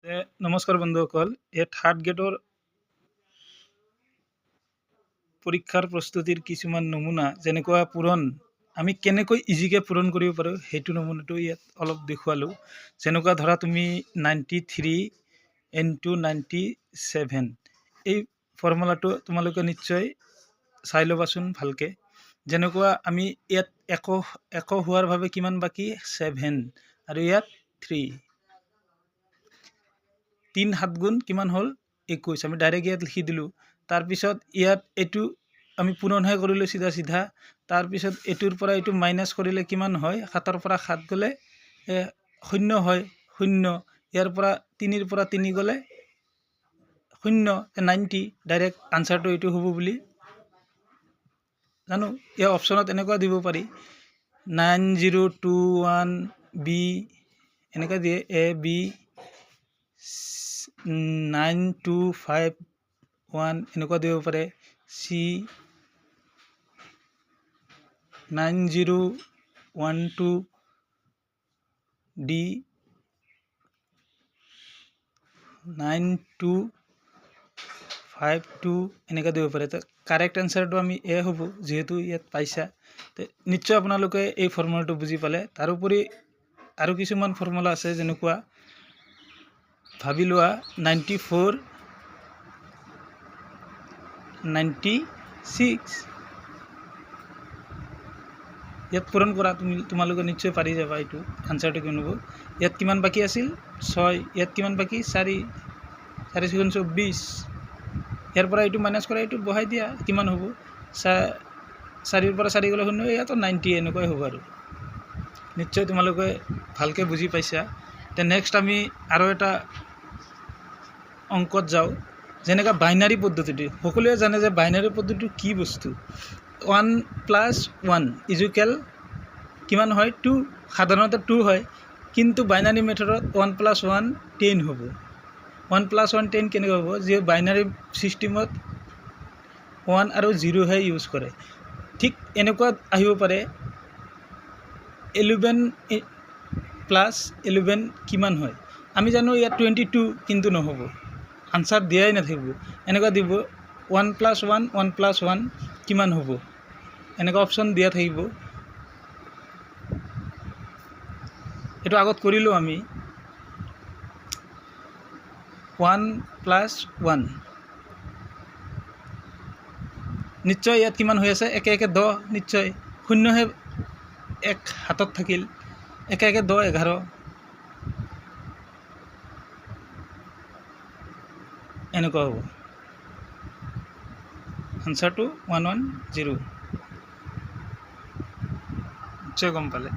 নমস্কাৰ বন্ধুসকল, ইয়াত থাৰ্ড গ্ৰেডৰ পৰীক্ষাৰ প্ৰস্তুতিৰ কিছুমান নমুনা যেনেকুৱা পূৰণ আমি কেনেকৈ ইজিকৈ পূৰণ কৰিব পাৰোঁ সেইটো নমুনাটো ইয়াত অলপ দেখুৱালোঁ। যেনেকুৱা ধৰা তুমি 93 into 97 এই ফৰ্মুলাটো তোমালোকে নিশ্চয় চাই ল'বাচোন ভালকৈ। যেনেকুৱা আমি ইয়াত এক হোৱাৰ বাবে কিমান বাকী 7 আৰু ইয়াত 3 3 7 গুণ কিমান হ'ল 21। আমি ডাইৰেক্ট ইয়াত লিখি দিলোঁ। তাৰপিছত ইয়াত এইটো আমি পূৰণহে কৰিলোঁ চিধা। তাৰপিছত এইটোৰ পৰা এইটো মাইনাছ কৰিলে কিমান হয়, 7ৰ পৰা 7 গ'লে 0 হয়, 0। ইয়াৰ পৰা 3ৰ পৰা 3 গ'লে 0, 90। ডাইৰেক্ট আনচাৰটো এইটো হ'ব বুলি জানো। ইয়াৰ অপশ্যনত এনেকুৱা দিব পাৰি 9021B এনেকৈ দিয়ে, AB 9251 এনেকুৱা দিব পাৰে, C 9012D 9252 এনেকৈ দিব পাৰে। তো কাৰেক্ট এনচাৰটো আমি হ'ব, যিহেতু ইয়াত পাইছা। তো নিশ্চয় আপোনালোকে এই ফৰ্মুলাটো বুজি পালে। তাৰোপৰি আৰু কিছুমান ফৰ্মুলা আছে, যেনেকুৱা ভাবি লোৱা 94 96 ইয়াত পূৰণ কৰা তোমালোকে নিশ্চয় পাৰি যাবা। এইটো আনচাৰটো কিমান হ'ব, ইয়াত কিমান বাকী আছিল 6, ইয়াত কিমান বাকী 4, 4 × 24। ইয়াৰ পৰা এইটো মাইনাছ কৰা, এইটো বহাই দিয়া কিমান হ'ব, 4ৰ পৰা 4 গ'লে 0, ইয়াতো 90 এনেকুৱাই হ'ব। আৰু নিশ্চয় তোমালোকে ভালকৈ বুজি পাইছা। তে নেক্সট আমি আৰু এটা অংকত যাওঁ, যেনেকৈ বাইনাৰী পদ্ধতিটো। সকলোৱে জানে যে বাইনাৰী পদ্ধতিটো কি বস্তু। 1 + 1 ইজুকেল কিমান হয় 2, সাধাৰণতে 2 হয়, কিন্তু বাইনাৰী মেথডত 1 + 1 10 হ'ব। 1 + 1 10 কেনেকৈ হ'ব, যে বাইনাৰী ছিষ্টেমত 1 আৰু 0হে ইউজ কৰে। ঠিক এনেকুৱা আহিব পাৰে 11 + 11 কিমান হয়। আমি জানো ইয়াত 22, কিন্তু নহ'ব, আনচাৰ দিয়াই নাথাকিব। এনেকুৱা দিব 1 + 1 1 + 1 কিমান হ'ব, এনেকুৱা অপশ্যন দিয়া থাকিব। এইটো আগত কৰিলোঁ আমি 1 + 1 নিশ্চয় ইয়াত কিমান হৈ আছে, 1 1 10, নিশ্চয় 0হে 1 হাতত থাকিল, 1 1 10 11 এনেকুৱা হ'ব। আনচাৰটো 110 নিশ্চয় গম পালে।